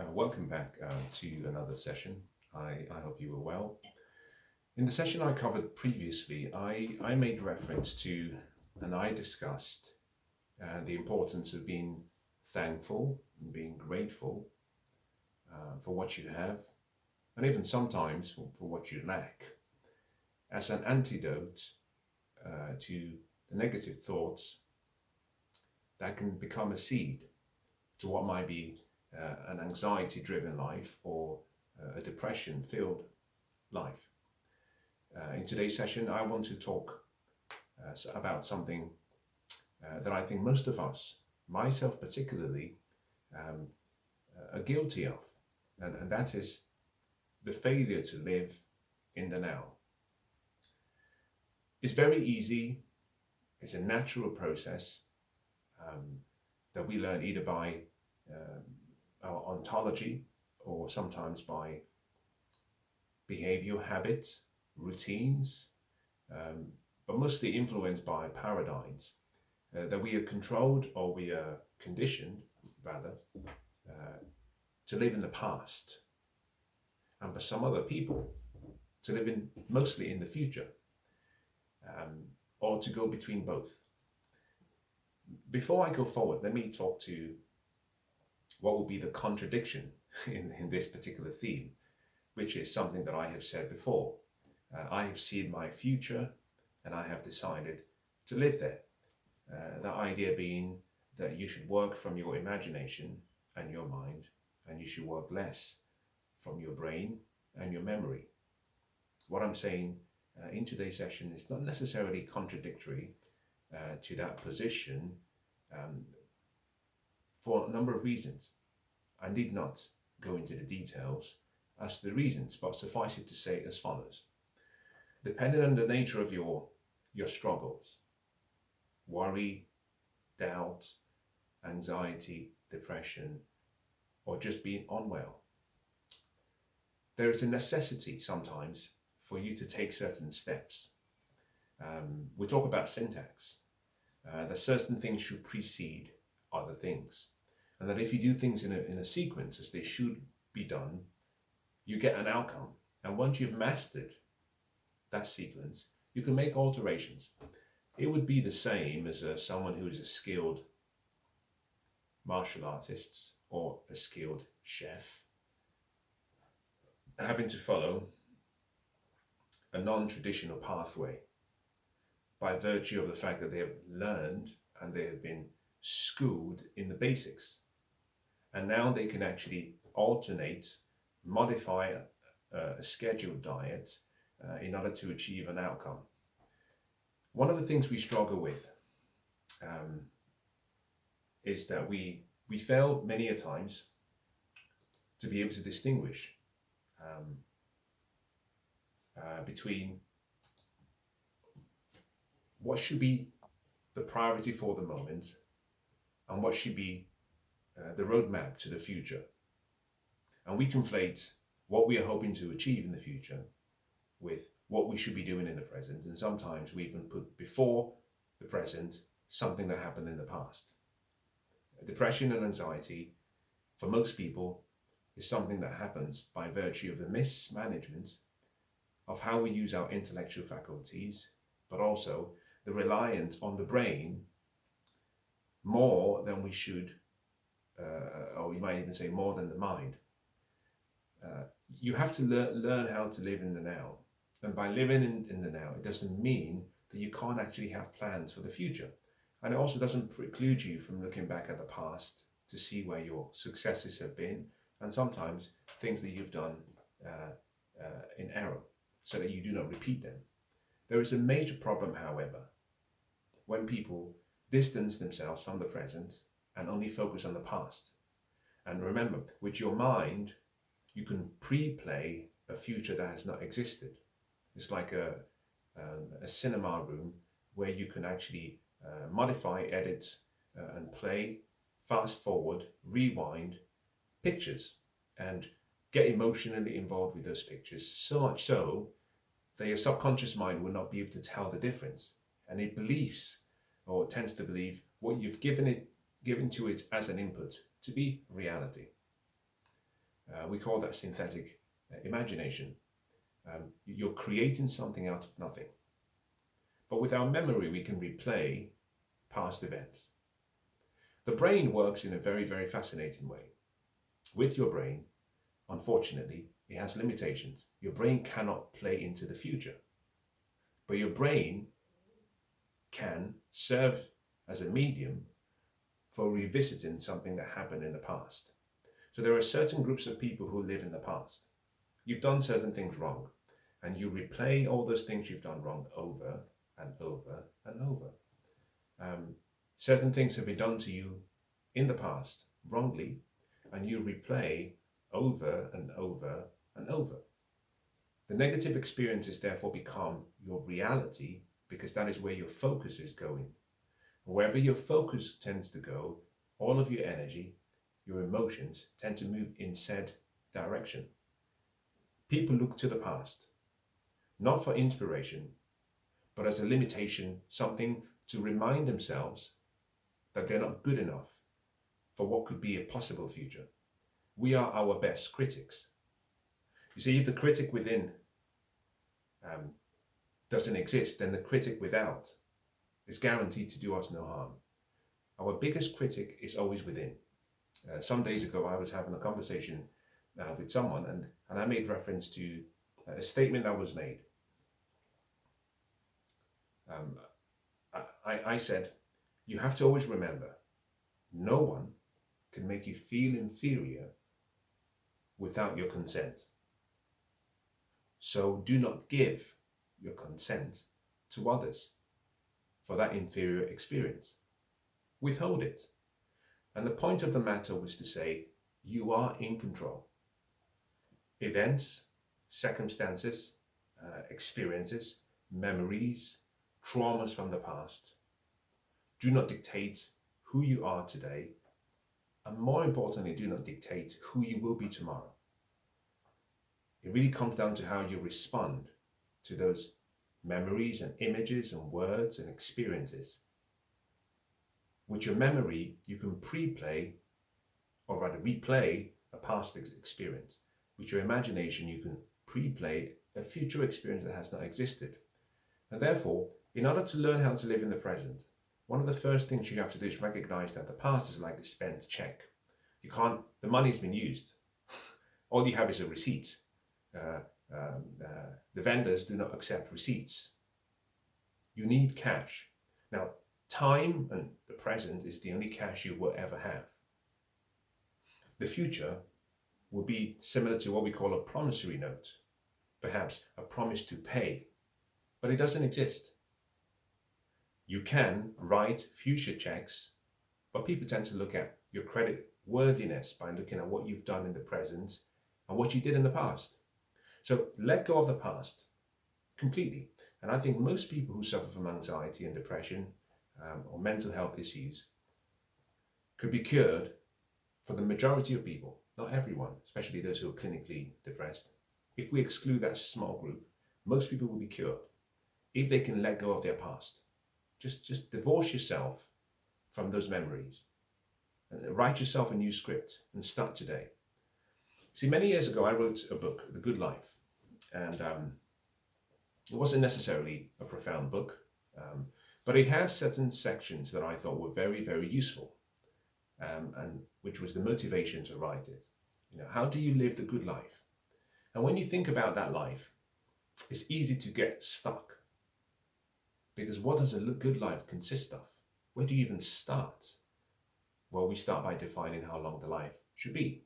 Welcome back to another session. I hope you were well. In the session I covered previously, I made reference to and I discussed the importance of being thankful and being grateful for what you have, and even sometimes for what you lack, as an antidote to the negative thoughts that can become a seed to what might be an anxiety driven life or a depression filled life. In today's session, I want to talk about something that I think most of us, myself particularly, um, are guilty of, and that is the failure to live in the now. It's very easy, it's a natural process um, that we learn either by um, our ontology or sometimes by behavioral habits, routines, um, but mostly influenced by paradigms that we are controlled or we are conditioned, rather, uh, to live in the past, and for some other people, to live in mostly in the future, um, or to go between both. Before I go forward, let me talk to what would be the contradiction in this particular theme, which is something that I have said before. I have seen my future and I have decided to live there. The idea being that you should work from your imagination and your mind, and you should work less from your brain and your memory. What I'm saying in today's session is not necessarily contradictory to that position um, for a number of reasons. I need not go into the details as to the reasons, but suffice it to say as follows. Depending on the nature of your struggles, worry, doubt, anxiety, depression, or just being unwell, there is a necessity sometimes for you to take certain steps. We talk about syntax, that certain things should precede other things, and that if you do things in a sequence as they should be done, you get an outcome. And once you've mastered that sequence, you can make alterations. It would be the same as someone who is a skilled martial artist or a skilled chef having to follow a non-traditional pathway by virtue of the fact that they have learned and they have been schooled in the basics. And now they can actually alternate, modify a scheduled diet in order to achieve an outcome. One of the things we struggle with um, is that we fail many a times to be able to distinguish um, between what should be the priority for the moment and what should be the roadmap to the future. And we conflate what we are hoping to achieve in the future with what we should be doing in the present. And sometimes we even put before the present something that happened in the past. Depression and anxiety, for most people, is something that happens by virtue of the mismanagement of how we use our intellectual faculties, but also the reliance on the brain more than we should, or you might even say more than the mind. Uh, you have to learn how to live in the now. And by living in the now, it doesn't mean that you can't actually have plans for the future. And it also doesn't preclude you from looking back at the past to see where your successes have been, and sometimes things that you've done in error, so that you do not repeat them. There is a major problem, however, when people distance themselves from the present and only focus on the past. And remember, with your mind, you can pre-play a future that has not existed. It's like a cinema room where you can actually modify, edit, and play, fast forward, rewind pictures, and get emotionally involved with those pictures, so much so that your subconscious mind will not be able to tell the difference. And it believes, or tends to believe, what you've given to it as an input to be reality. We call that synthetic imagination. You're creating something out of nothing. But with our memory, we can replay past events. The brain works in a very, very fascinating way. With your brain, unfortunately, it has limitations. Your brain cannot play into the future, but your brain can serve as a medium for revisiting something that happened in the past. So there are certain groups of people who live in the past. You've done certain things wrong, and you replay all those things you've done wrong over and over and over. Certain things have been done to you in the past wrongly, and you replay over and over and over. The negative experiences therefore become your reality because that is where your focus is going. Wherever your focus tends to go, all of your energy, your emotions tend to move in said direction. People look to the past, not for inspiration, but as a limitation, something to remind themselves that they're not good enough for what could be a possible future. We are our best critics. You see, if the critic within doesn't exist, then the critic without is guaranteed to do us no harm. Our biggest critic is always within. Some days ago, I was having a conversation with someone, and I made reference to a statement that was made. I said, you have to always remember, no one can make you feel inferior without your consent. So do not give your consent to others for that inferior experience. Withhold it. And the point of the matter was to say, you are in control. Events, circumstances, experiences, memories, traumas from the past do not dictate who you are today, and more importantly, do not dictate who you will be tomorrow. It really comes down to how you respond to those memories and images and words and experiences. With your memory, you can pre-play, or rather replay, a past experience. With your imagination, you can pre-play a future experience that has not existed. And therefore, in order to learn how to live in the present, one of the first things you have to do is recognize that the past is like a spent check. The money's been used. All you have is a receipt. The vendors do not accept receipts. You need cash. Now, time and the present is the only cash you will ever have. The future will be similar to what we call a promissory note, perhaps a promise to pay, but it doesn't exist. You can write future checks, but people tend to look at your credit worthiness by looking at what you've done in the present and what you did in the past. So let go of the past completely. And I think most people who suffer from anxiety and depression or mental health issues could be cured for the majority of people, not everyone, especially those who are clinically depressed. If we exclude that small group, most people will be cured if they can let go of their past. Just divorce yourself from those memories and write yourself a new script and start today. See, many years ago, I wrote a book, The Good Life, and it wasn't necessarily a profound book, but it had certain sections that I thought were very, very useful, and which was the motivation to write it. How do you live the good life? And when you think about that life, it's easy to get stuck. Because what does a good life consist of? Where do you even start? Well, we start by defining how long the life should be.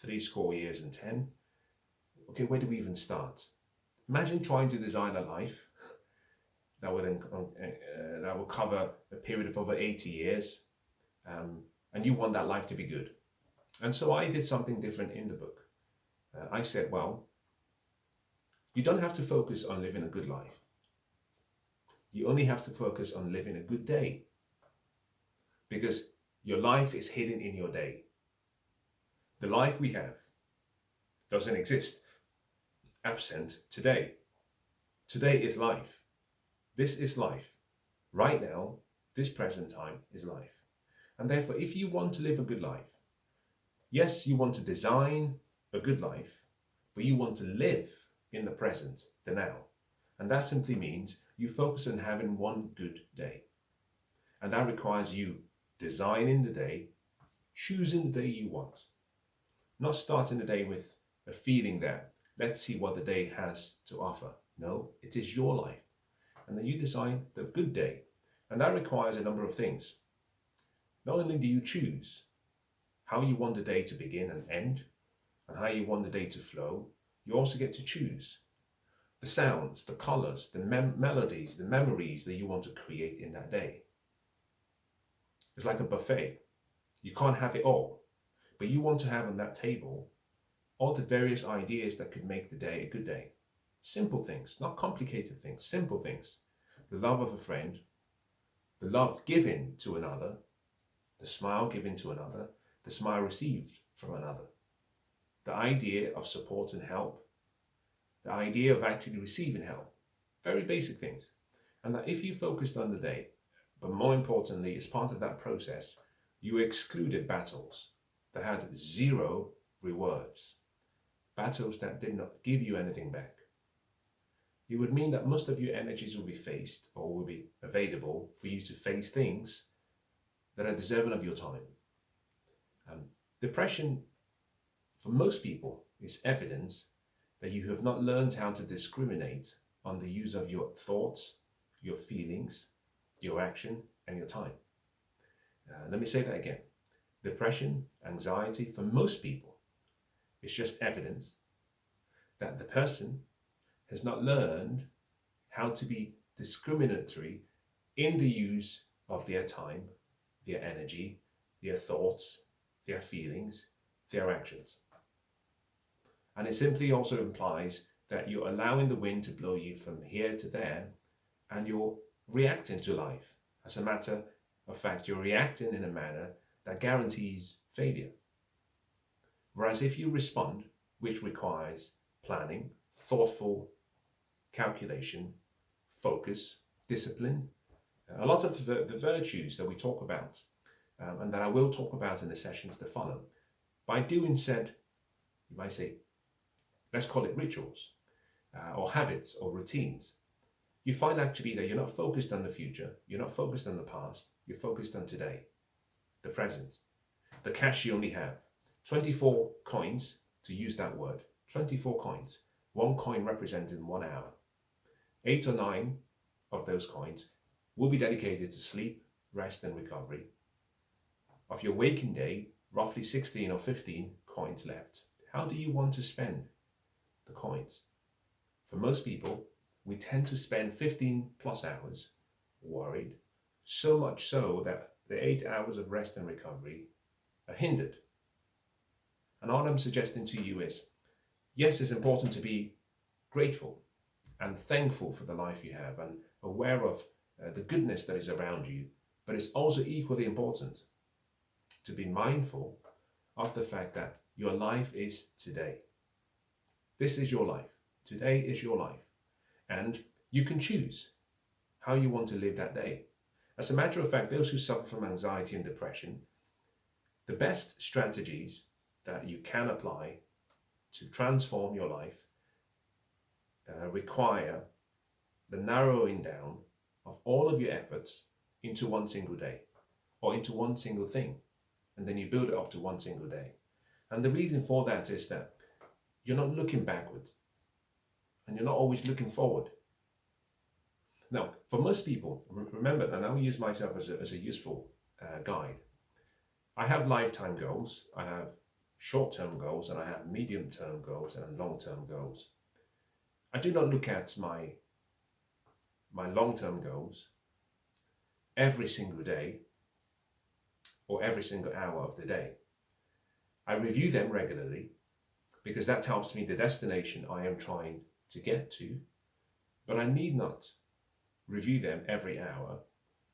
70 years and 10. Okay, where do we even start? Imagine trying to design a life that will cover a period of over 80 years, and you want that life to be good. And so I did something different in the book. I said, well, you don't have to focus on living a good life. You only have to focus on living a good day, because your life is hidden in your day. The life we have doesn't exist absent today. Today is life. This is life. Right now, this present time is life. And therefore, if you want to live a good life, yes, you want to design a good life, but you want to live in the present, the now. And that simply means you focus on having one good day. And that requires you designing the day, choosing the day you want, not starting the day with a feeling that let's see what the day has to offer. No, it is your life. And then you design the good day. And that requires a number of things. Not only do you choose how you want the day to begin and end, and how you want the day to flow, you also get to choose the sounds, the colors, the melodies, the memories that you want to create in that day. It's like a buffet. You can't have it all, but you want to have on that table all the various ideas that could make the day a good day. Simple things, not complicated things, simple things. The love of a friend, the love given to another, the smile given to another, the smile received from another. The idea of support and help, the idea of actually receiving help. Very basic things. And that if you focused on the day, but more importantly, as part of that process, you excluded battles that had zero rewards, battles that did not give you anything back, it would mean that most of your energies will be faced or will be available for you to face things that are deserving of your time. Depression, for most people, is evidence that you have not learned how to discriminate on the use of your thoughts, your feelings, your action, and your time. Let me say that again. Depression, anxiety, for most people, is just evidence that the person has not learned how to be discriminatory in the use of their time, their energy, their thoughts, their feelings, their actions. And it simply also implies that you're allowing the wind to blow you from here to there, and you're reacting to life. As a matter of fact, you're reacting in a manner that guarantees failure. Whereas if you respond, which requires planning, thoughtful calculation, focus, discipline, a lot of the virtues that we talk about, and that I will talk about in the sessions to follow, by doing said, you might say, let's call it rituals, or habits, or routines, you find actually that you're not focused on the future, you're not focused on the past, you're focused on today, the present, the cash you only have. 24 coins, to use that word, 24 coins, one coin representing 1 hour. 8 or 9 of those coins will be dedicated to sleep, rest, and recovery. Of your waking day, roughly 16 or 15 coins left. How do you want to spend the coins? For most people, we tend to spend 15 plus hours worried, so much so that the 8 hours of rest and recovery are hindered. And all I'm suggesting to you is, yes, it's important to be grateful and thankful for the life you have and aware of the goodness that is around you, but it's also equally important to be mindful of the fact that your life is today. This is your life. Today is your life. And you can choose how you want to live that day. As a matter of fact, those who suffer from anxiety and depression, the best strategies that you can apply to transform your life require the narrowing down of all of your efforts into one single day or into one single thing, and then you build it up to one single day. And the reason for that is that you're not looking backwards and you're not always looking forward. Now, for most people, remember, and I'll use myself as a useful guide, I have lifetime goals, I have short-term goals, and I have medium-term goals and long-term goals. I do not look at my long-term goals every single day or every single hour of the day. I review them regularly because that helps me the destination I am trying to get to, but I need not review them every hour.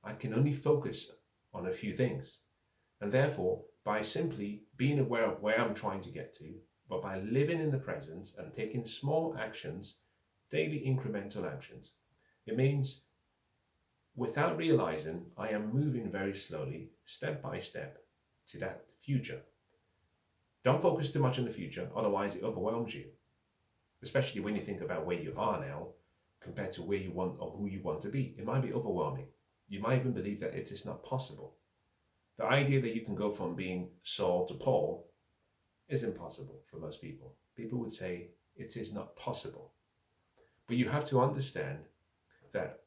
I can only focus on a few things. And therefore, by simply being aware of where I'm trying to get to, but by living in the present and taking small actions, daily incremental actions, it means without realizing I am moving very slowly, step by step, to that future. Don't focus too much on the future, otherwise it overwhelms you, especially when you think about where you are now compared to where you want or who you want to be. It might be overwhelming. You might even believe that it is not possible. The idea that you can go from being Saul to Paul is impossible for most people. People would say it is not possible. But you have to understand that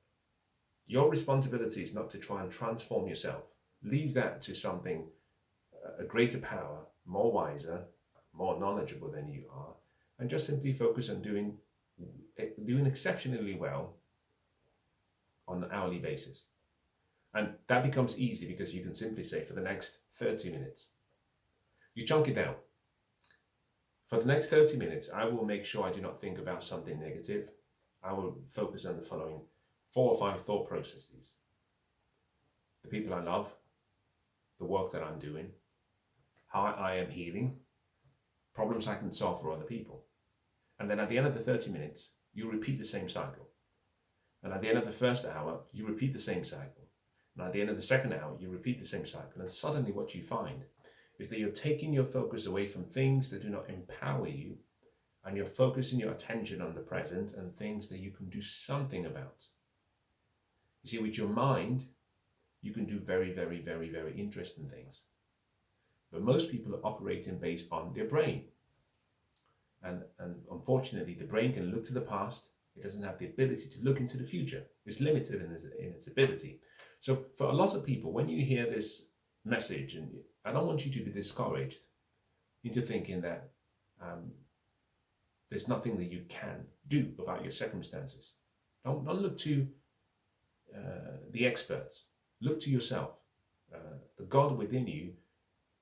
your responsibility is not to try and transform yourself. Leave that to something, a greater power, more wiser, more knowledgeable than you are, and just simply focus on doing exceptionally well on an hourly basis. And that becomes easy because you can simply say, for the next 30 minutes, you chunk it down. For the next 30 minutes, I will make sure I do not think about something negative. I will focus on the following 4 or 5 thought processes: the people I love, the work that I'm doing, how I am healing, problems I can solve for other people. And then at the end of the 30 minutes, you repeat the same cycle. And at the end of the first hour, you repeat the same cycle. And at the end of the second hour, you repeat the same cycle. And suddenly what you find is that you're taking your focus away from things that do not empower you, and you're focusing your attention on the present and things that you can do something about. You see, with your mind, you can do very, very, very, very interesting things. But most people are operating based on their brain. And unfortunately, the brain can look to the past. It doesn't have the ability to look into the future. It's limited in its ability. So for a lot of people, when you hear this message, and I don't want you to be discouraged into thinking that there's nothing that you can do about your circumstances. Don't look to the experts. Look to yourself. The God within you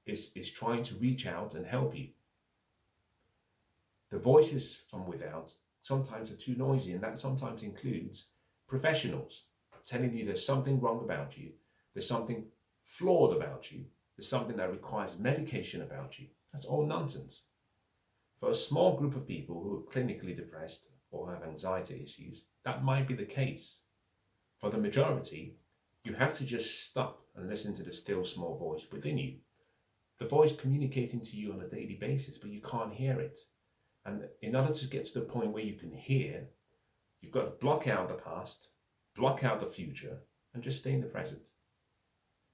is trying to reach out and help you. The voices from without sometimes are too noisy, and that sometimes includes professionals telling you there's something wrong about you, there's something flawed about you, there's something that requires medication about you. That's all nonsense. For a small group of people who are clinically depressed or have anxiety issues, that might be the case. For the majority, you have to just stop and listen to the still small voice within you. The voice communicating to you on a daily basis, but you can't hear it. And in order to get to the point where you can hear, you've got to block out the past, block out the future, and just stay in the present.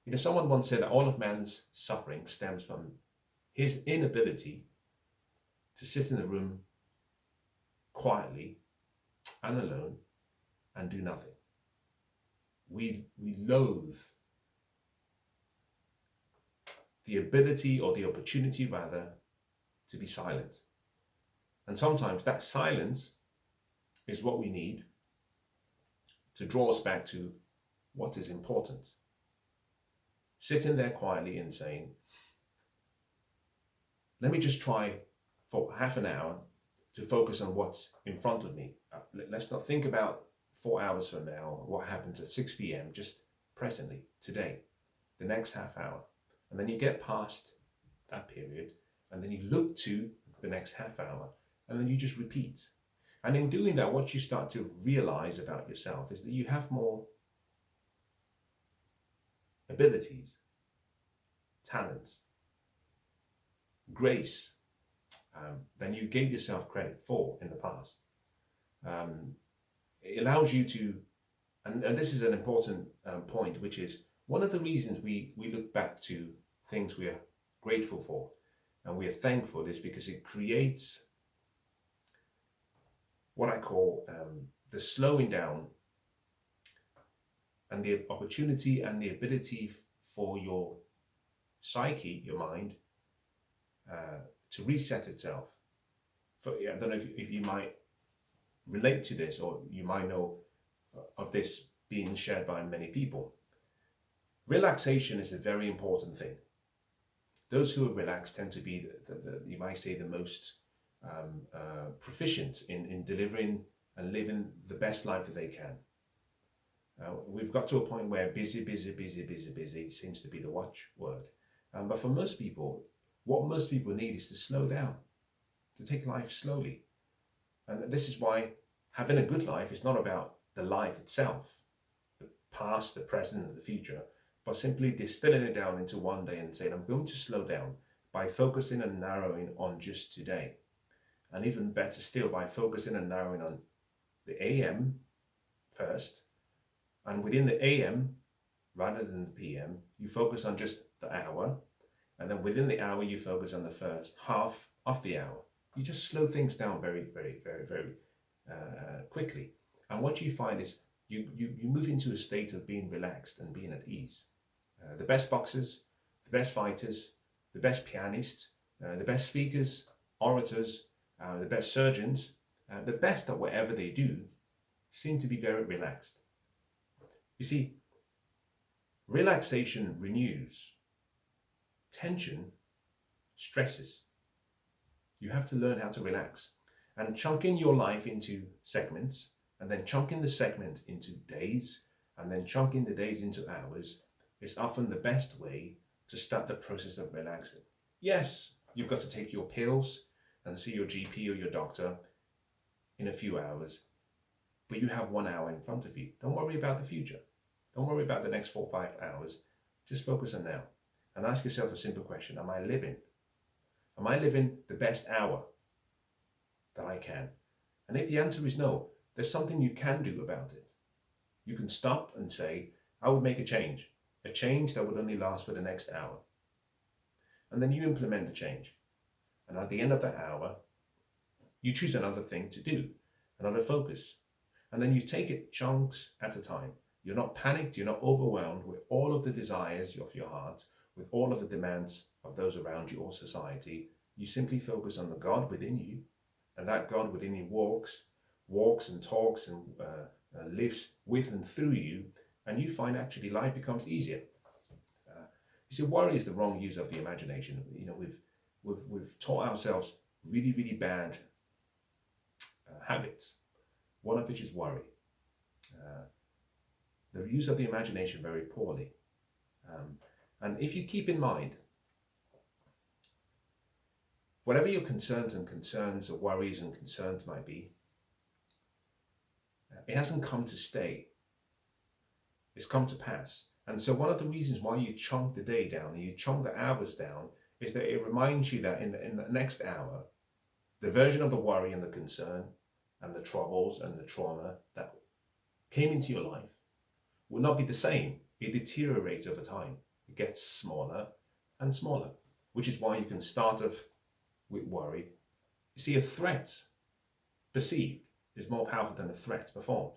You know, someone once said that all of man's suffering stems from his inability to sit in a room quietly and alone and do nothing. We loathe the ability, or the opportunity rather, to be silent. And sometimes that silence is what we need to draw us back to what is important. Sitting there quietly and saying, let me just try for half an hour to focus on what's in front of me. Let's not think about 4 hours from now, what happens at 6 p.m., just presently, today, the next half hour. And then you get past that period, and then you look to the next half hour, and then you just repeat. And in doing that, what you start to realize about yourself is that you have more abilities, talents, grace than you gave yourself credit for in the past. It allows you to, and this is an important point, which is one of the reasons we look back to things we are grateful for and we are thankful is because it creates what I call the slowing down and the opportunity and the ability for your psyche, your mind, to reset itself. I don't know if you might relate to this, or you might know of this being shared by many people. Relaxation is a very important thing. Those who are relaxed tend to be, you might say, the most proficient in delivering and living the best life that they can. We've got to a point where busy seems to be the watchword. But for most people, what most people need is to slow down, to take life slowly. And this is why having a good life is not about the life itself, the past, the present, and the future, but simply distilling it down into one day and saying, I'm going to slow down by focusing and narrowing on just today. And even better still, by focusing and narrowing on the AM first. And within the AM, rather than the PM, you focus on just the hour. And then within the hour, you focus on the first half of the hour. You just slow things down very, very, very, very quickly. And what you find is you move into a state of being relaxed and being at ease. The best boxers, the best fighters, the best pianists, the best speakers, orators, the best surgeons, the best at whatever they do seem to be very relaxed. You see, relaxation renews. Tension stresses. You have to learn how to relax and chunking your life into segments, and then chunking the segment into days, and then chunking the days into hours is often the best way to start the process of relaxing. Yes, you've got to take your pills and see your GP or your doctor in a few hours, but you have 1 hour in front of you. Don't worry about the future. Don't worry about the next 4 or 5 hours. Just focus on now and ask yourself a simple question. Am I living? Am I living the best hour that I can? And if the answer is no, there's something you can do about it. You can stop and say, I would make a change that would only last for the next hour. And then you implement the change. And at the end of that hour, you choose another thing to do, another focus. And then you take it chunks at a time. You're not panicked, you're not overwhelmed with all of the desires of your heart, with all of the demands of those around you or society. You simply focus on the God within you, and that God within you walks and talks and lives with and through you, and you find actually life becomes easier. You see, worry is the wrong use of the imagination. You know, we've taught ourselves really, really bad habits. One of which is worry. The use of the imagination very poorly. And if you keep in mind, whatever your concerns or worries and concerns might be, it hasn't come to stay. It's come to pass. And so one of the reasons why you chunk the day down and you chunk the hours down is that it reminds you that in the next hour, the version of the worry and the concern and the troubles and the trauma that came into your life will not be the same. It deteriorates over time. It gets smaller and smaller, which is why you can start off with worry. You see, a threat perceived is more powerful than a threat performed.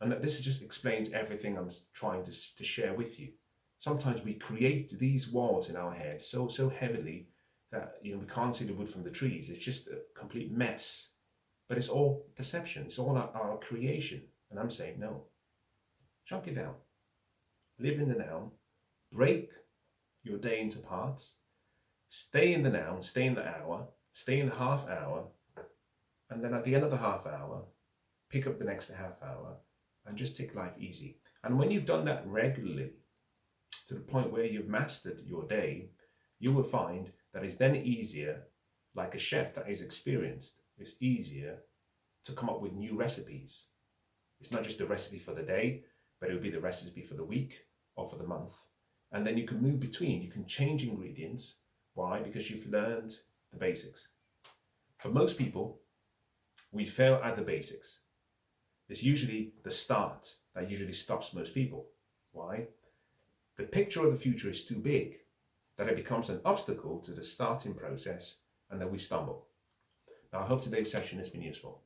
And this just explains everything I'm trying to share with you. Sometimes we create these walls in our head so heavily that we can't see the wood from the trees. It's just a complete mess. But it's all perception. It's all our creation. And I'm saying no. Chunk it down. Live in the now. Break your day into parts. Stay in the now. Stay in the hour. Stay in the half hour. And then at the end of the half hour, pick up the next half hour and just take life easy. And when you've done that regularly, to the point where you've mastered your day, you will find that it's then easier, like a chef that is experienced, it's easier to come up with new recipes. It's not just the recipe for the day, but it will be the recipe for the week or for the month. And then you can move between, you can change ingredients. Why? Because you've learned the basics. For most people, we fail at the basics. It's usually the start that usually stops most people. Why? The picture of the future is too big, that it becomes an obstacle to the starting process, and then we stumble. Now, I hope today's session has been useful.